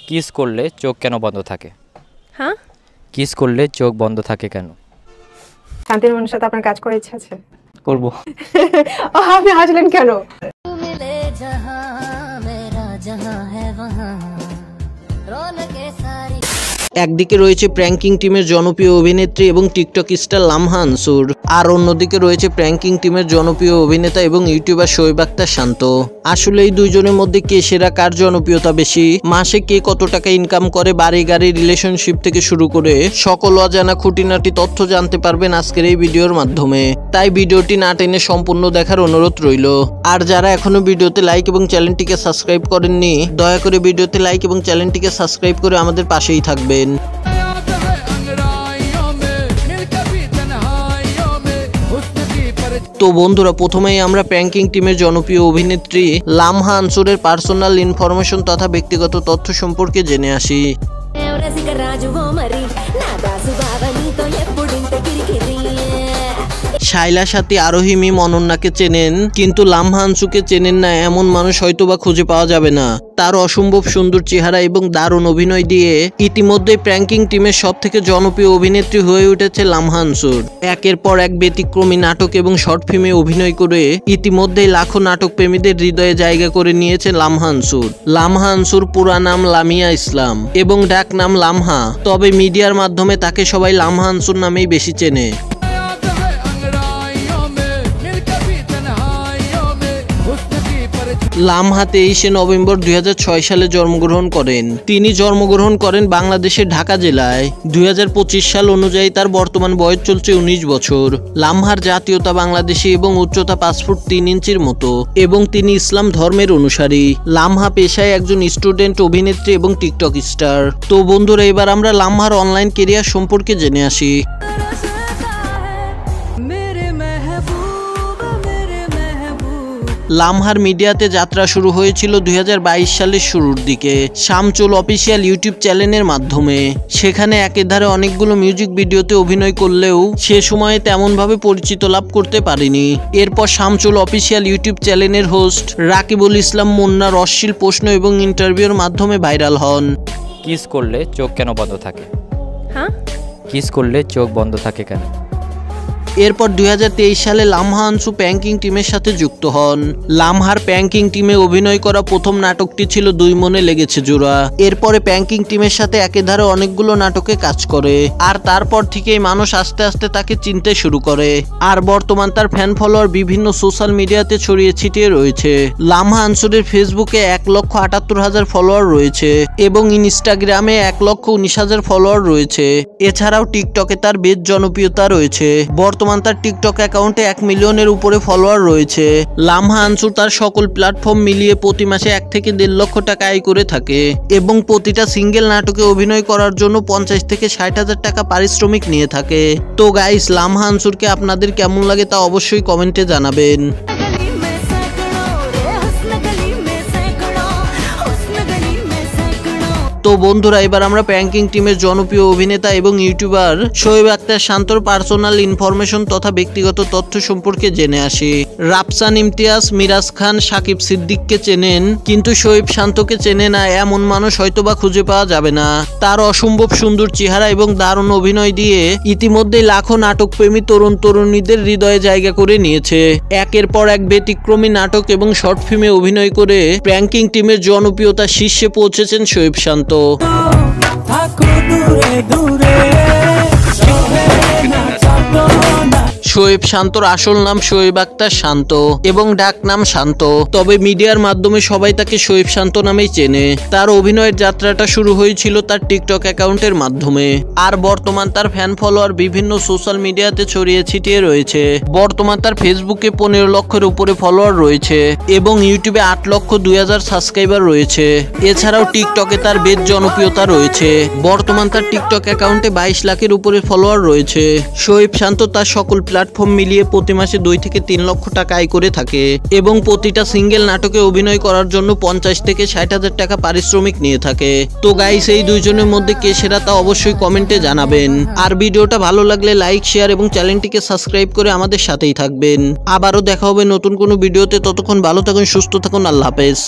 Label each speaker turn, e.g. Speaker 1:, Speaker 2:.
Speaker 1: Kiss করলে চোখ কেন বন্ধ থাকে?
Speaker 2: হ্যাঁ,
Speaker 1: কিস করলে চোখ বন্ধ থাকে কেন?
Speaker 2: শান্তির মানুষের সাথে আপনার কাজ করার ইচ্ছা আছে?
Speaker 1: করব।
Speaker 2: আপনি হাসলেন কেন?
Speaker 3: একদিকে রয়েছে প্র্যাঙ্কিং টিমের জনপ্রিয় অভিনেত্রী এবং টিকটক স্টার লামহা আনসুর, আর অন্যদিকে রয়েছে প্র্যাঙ্কিং টিমের জনপ্রিয় অভিনেতা এবং ইউটিউবার শোয়েব আক্তার শান্ত। আসলে এই দুইজনের মধ্যে কে সেরা, কার জনপ্রিয়তা বেশি, মাসে কে কত টাকা ইনকাম করে, বাড়ি গাড়ি রিলেশনশিপ থেকে শুরু করে সকল অজানা খুঁটিনাটি তথ্য জানতে পারবেন আজকের এই ভিডিওর মাধ্যমে। তাই ভিডিওটি না টেনে সম্পূর্ণ দেখার অনুরোধ রইল। আর যারা এখনো ভিডিওতে লাইক এবং চ্যানেলটিকে সাবস্ক্রাইব করেননি, দয়া করে ভিডিওতে লাইক এবং চ্যানেলটিকে সাবস্ক্রাইব করে আমাদের পাশেই থাকবেন। তো বন্ধুরা, প্রথমেই আমরা প্র্যাঙ্কিং টিমের জনপ্রিয় অভিনেত্রী লামহা আনসুরের পার্সোনাল ইনফরমেশন তথা ব্যক্তিগত তথ্য সম্পর্কে জেনে আসি। শাইলা সাথী আরোহী মিম অনন্যাকে চেনেন, কিন্তু লামহা আনসুকে চেনেন না এমন মানুষ হয়তোবা খুঁজে পাওয়া যাবে না। তার অসম্ভব সুন্দর চেহারা এবং দারুণ অভিনয় দিয়ে ইতিমধ্যে প্র্যাঙ্কিং টিমের সবথেকে জনপ্রিয় অভিনেত্রী হয়ে উঠেছে লামহা আনসুর। একের পর এক ব্যতিক্রমী নাটক এবং শর্ট ফিল্মে অভিনয় করে ইতিমধ্যেই লাখো নাটক প্রেমীদের হৃদয়ে জায়গা করে নিয়েছে লামহা আনসুর। লামহা আনসুর পুরা নাম লামিয়া ইসলাম এবং ডাক নাম লামহা, তবে মিডিয়ার মাধ্যমে তাকে সবাই লামহা আনসুর নামেই বেশি চেনে। লামহা 23শে নভেম্বর 2006 সালে জন্মগ্রহণ করেন। তিনি জন্মগ্রহণ করেন বাংলাদেশের ঢাকা জেলায়। 2025 সাল অনুযায়ী তার বর্তমান বয়স চলছে 19 বছর। লামহার জাতীয়তা বাংলাদেশি এবং উচ্চতা 5 ফুট 3 ইঞ্চির মতো এবং তিনি ইসলাম ধর্মের অনুসারী। লামহা পেশায় একজন স্টুডেন্ট, অভিনেত্রী এবং টিকটক স্টার। তো বন্ধুরা, এবার আমরা লামহার অনলাইন কেরিয়ার সম্পর্কে জেনে আসি। লামহার মিডিয়াতে যাত্রা শুরু হয়েছিল 2022 সালের শুরুর দিকে শামচুল অফিসিয়াল ইউটিউব চ্যানেলের মাধ্যমে। সেখানে একেধারে অনেকগুলো মিউজিক ভিডিওতে অভিনয় করলেও সে সময়ে তেমনভাবে পরিচিত লাভ করতে পারেনি। এরপর শামচুল অফিসিয়াল ইউটিউব চ্যানেলের হোস্ট রাকিবুল ইসলাম মুন্নার অশ্লীল প্রশ্ন এবং ইন্টারভিউর মাধ্যমে ভাইরাল হন।
Speaker 1: কিস করলে চোখ কেন বন্ধ থাকে?
Speaker 2: হ্যাঁ,
Speaker 1: কিস করলে চোখ বন্ধ থাকে কেন?
Speaker 3: এরপর 2023 সালে লামহা আনসু প্র্যাঙ্কিং টিমের সাথে যুক্ত হন। লামহার প্র্যাঙ্কিং টিমে অভিনয় করা প্রথম নাটকটি ছিল দুই মনে লেগেছে জোড়া। এরপরে প্র্যাঙ্কিং টিমের সাথে একেধারে অনেকগুলো নাটকে কাজ করে, আর তারপর থেকেই মানুষ আস্তে আস্তে তাকে চিনতে শুরু করে। আর বর্তমান তার ফ্যান ফলোয়ার বিভিন্ন সোশ্যাল মিডিয়াতে ছড়িয়ে ছিটিয়ে রয়েছে। লামহা আনসুরের ফেসবুকে 1,78,000 ফলোয়ার রয়েছে এবং ইনস্টাগ্রামে 1,19,000 ফলোয়ার রয়েছে। এছাড়াও টিকটকে তার বেশ জনপ্রিয়তা রয়েছে। বর্তমান তার টিকটক অ্যাকাউন্টে 1 মিলিয়নের উপরে ফলোয়ার রয়েছে। লামহা আনসুর তার সকল প্ল্যাটফর্ম মিলিয়ে প্রতি মাসে 1 থেকে 1.5 লক্ষ টাকা আয় করে থাকে এবং প্রতিটা সিঙ্গেল নাটকে অভিনয় করার জন্য 50 থেকে 60,000 টাকা পারিশ্রমিক নিয়ে থাকে। তো গাইস, লামহা আনসুরকে আপনাদের কেমন লাগে তা অবশ্যই কমেন্টে জানাবেন। তো বন্ধুরা, এবার আমরা প্র্যাঙ্কিং টিমের জনপ্রিয় অভিনেতা এবং ইউটিউবার শোয়েব আক্তার শান্তর পার্সোনাল ইনফরমেশন তথা ব্যক্তিগত তথ্য সম্পর্কে জেনে আসি। রাফসান ইমতিয়াজ, মিরাজ খান, সাকিব সিদ্দিককে চেনেন, কিন্তু শোয়েব শান্তকে চেনে না এমন মানুষ হয়তোবা খুঁজে পাওয়া যাবে না। তার অসম্ভব সুন্দর চেহারা এবং দারুণ অভিনয় দিয়ে ইতিমধ্যে লাখো নাটক প্রেমী তরুণ তরুণীদের হৃদয়ে জায়গা করে নিয়েছে। একের পর এক ব্যতিক্রমী নাটক এবং শর্ট ফিল্মে অভিনয় করে প্র্যাঙ্কিং টিমের জনপ্রিয়তা শীর্ষে পৌঁছেছেন শোয়েব শান্ত। শোয়েব শান্তর আসল নাম শোয়েব আক্তার শান্ত এবং ডাক নাম শান্ত, তবে মিডিয়ার মাধ্যমে সবাই তাকে শোয়েব শান্ত নামেই চেনে। তার অভিনয়ের যাত্রাটা শুরু হয়েছিল তার টিকটক অ্যাকাউন্টের মাধ্যমে, আর বর্তমান তার ফ্যান ফলোয়ার বিভিন্ন সোশ্যাল মিডিয়াতে ছড়িয়ে ছিটিয়ে রয়েছে। বর্তমান তার ফেসবুকে 15 লক্ষের উপরে ফলোয়ার রয়েছে এবং ইউটিউবে 8,02,000 সাবস্ক্রাইবার রয়েছে। এছাড়াও টিকটকে তার বেশ জনপ্রিয়তা রয়েছে। বর্তমান তার টিকটক অ্যাকাউন্টে 22 লাখের উপরে ফলোয়ার রয়েছে। শোয়েব শান্ত তার সকল প্ল্যাটফর্ম মিলিয়ে প্রতি মাসে 2 থেকে 3 লক্ষ টাকা আয় করে থাকে এবং প্রতিটা সিঙ্গেল নাটকে অভিনয় করার জন্য 50 থেকে 60,000 টাকা পারিশ্রমিক নিয়ে থাকে। তো গাইস, এই দুইজনের মধ্যে কে সেরা তা অবশ্যই কমেন্টে জানাবেন। আর ভিডিওটা ভালো লাগলে লাইক, শেয়ার এবং চ্যানেলটিকে সাবস্ক্রাইব করে আমাদের সাথেই থাকবেন। আবারও দেখা হবে নতুন কোনো ভিডিওতে। ততক্ষণ ভালো থাকুন, সুস্থ থাকুন, আল্লাহ হাফেজ।